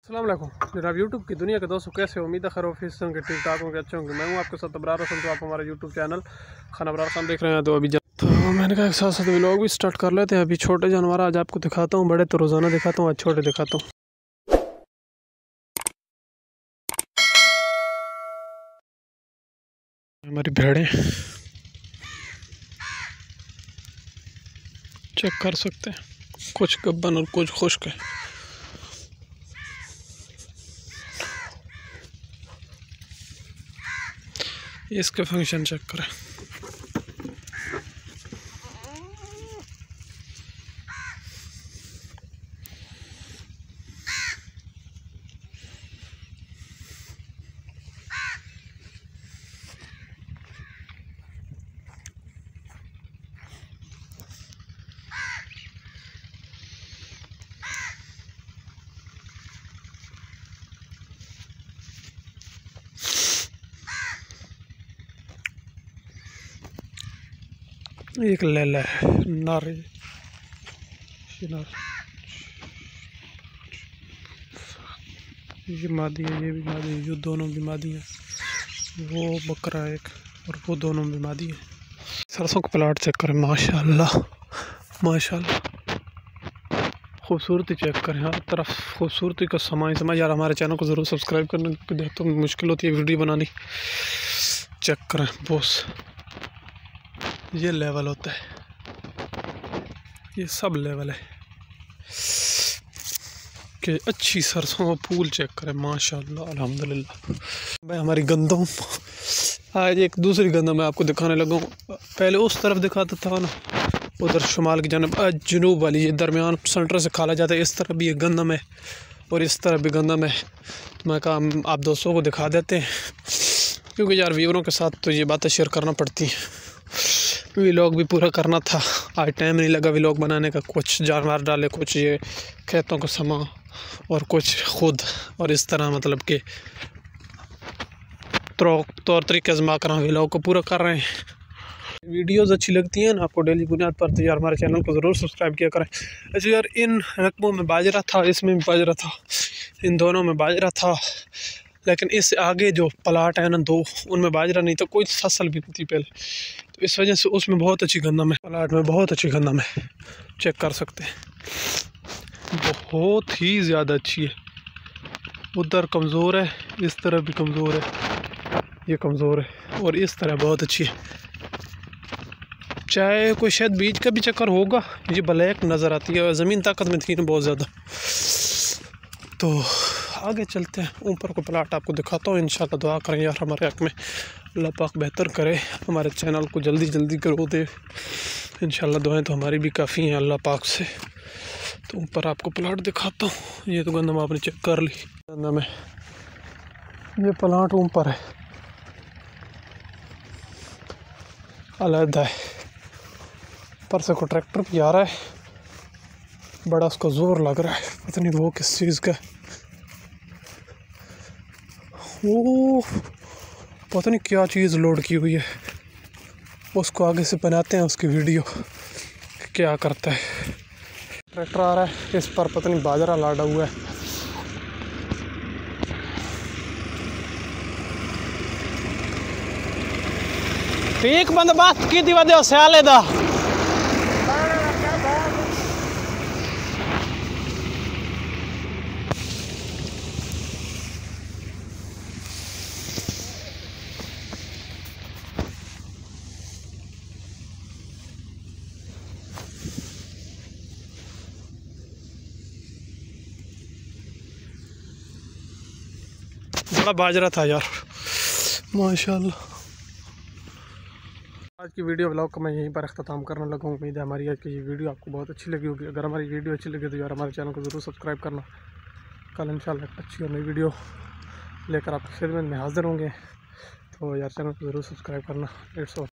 अस्सलाम वालेकुम जनाब यूट्यूब की दुनिया के दोस्तों, कैसे हो? उम्मीद है खैर ऑफिस होंगे, ठीक ठाक होंगे, अच्छे होंगे। मैं हूं आपके साथ अबरार हसन। तो आप हमारा यूट्यूब चैनल खान अबरार खान देख रहे हैं। तो अभी तो मैंने कहा एक साथ साथ व्लॉग भी स्टार्ट कर लेते हैं। अभी छोटे जानवर आज आपको दिखाता हूँ, बड़े तो रोज़ाना दिखाता हूँ, आज छोटे दिखाता हूँ। हमारी भेड़ें चेक कर सकते हैं, कुछ गब्बन और कुछ खुश्क है। इसके फंक्शन चेक करें। एक लैला है, नारे ये मादी है, ये भी मादी है, जो दोनों भी मादी है। वो बकरा एक और वो दोनों भी मादी है। सरसों का प्लाट चेक करें, माशाल्लाह माशाल्लाह, खूबसूरती चेक करें। हर तरफ खूबसूरती का समा यार। हमारे चैनल को ज़रूर सब्सक्राइब करने की देखते तो मुश्किल होती है वीडियो बनानी। चेक करें बॉस, ये लेवल होता है, ये सब लेवल है कि अच्छी सरसों का फूल चेक करें, माशाल्लाह अल्हम्दुलिल्लाह। भाई हमारी गंदम, आज एक दूसरी गंदम मैं आपको दिखाने लगा हूँ। पहले उस तरफ दिखाता था ना, उधर शुमाल की जानब, जनूब वाली, ये दरमियान सेंटर से खाला जाता है। इस तरफ भी ये गंदम है और इस तरफ भी गंदम है। तो मैं कहा आप दोस्तों को दिखा देते हैं, क्योंकि यार व्यूअरों के साथ तो ये बातें शेयर करना पड़ती हैं। व्लॉग भी पूरा करना था, आज टाइम नहीं लगा व्लॉग बनाने का। कुछ जानवर डाले, कुछ ये खेतों का समा और कुछ खुद, और इस तरह मतलब कि तौर तरीके आजमा कर व्लॉग को पूरा कर रहे हैं। वीडियोस अच्छी लगती हैं ना आपको डेली बुनियाद पर, तो यार हमारे चैनल को ज़रूर सब्सक्राइब किया करें। अच्छा यार, इन रकमों में बाजरा था, इसमें भी बाजरा था, इन दोनों में बाजरा था, लेकिन इस आगे जो प्लाट है ना दो, उनमें बाजरा नहीं था, कोई फसल भी नहीं थी पहले। तो इस वजह से उसमें बहुत अच्छी गंदम है, प्लाट में बहुत अच्छी गंदम है, चेक कर सकते हैं, बहुत ही ज़्यादा अच्छी है। उधर कमज़ोर है, इस तरह भी कमज़ोर है, ये कमज़ोर है, और इस तरह बहुत अच्छी है। चाहे कोई शायद बीज का भी चक्कर होगा, ये ब्लैक नज़र आती है, ज़मीन ताकत में थी ना बहुत ज़्यादा। तो आगे चलते हैं, ऊपर को प्लाट आपको दिखाता हूँ। इंशाल्लाह दुआ करें यार हमारे हक़ में, अल्लाह पाक बेहतर करे, हमारे चैनल को जल्दी जल्दी ग्रो दे। इंशाल्लाह दुआएं तो हमारी भी काफ़ी हैं अल्लाह पाक से। तो ऊपर आपको प्लाट दिखाता हूँ। ये तो गंदम आपने चेक कर ली, गंदम है, ये प्लाट ऊपर है, अलहदा है। ऊपर से को ट्रैक्टर भी आ रहा है, बड़ा उसका जोर लग रहा है, पता नहीं वो किस चीज़ का। वो पता नहीं क्या चीज़ लोड की हुई है, उसको आगे से बनाते हैं उसकी वीडियो क्या करता है। ट्रैक्टर आ रहा है, इस पर पता नहीं बाजरा लाड़ा हुआ है। ठीक बंदोबस्त की थी वजह से आले दा बड़ा बाजरा था यार, माशाल्लाह। आज की वीडियो ब्लॉग को मैं यहीं पर अख्ताम करने लगा हूँ। उम्मीद है हमारी आज की ये वीडियो आपको बहुत अच्छी लगी होगी। अगर हमारी वीडियो अच्छी लगी तो यार हमारे चैनल को ज़रूर सब्सक्राइब करना। कल इंशाल्लाह अच्छी और नई वीडियो लेकर आपकी खिदमत में हाज़िर होंगे। तो यार चैनल को ज़रूर सब्सक्राइब करना। It's all.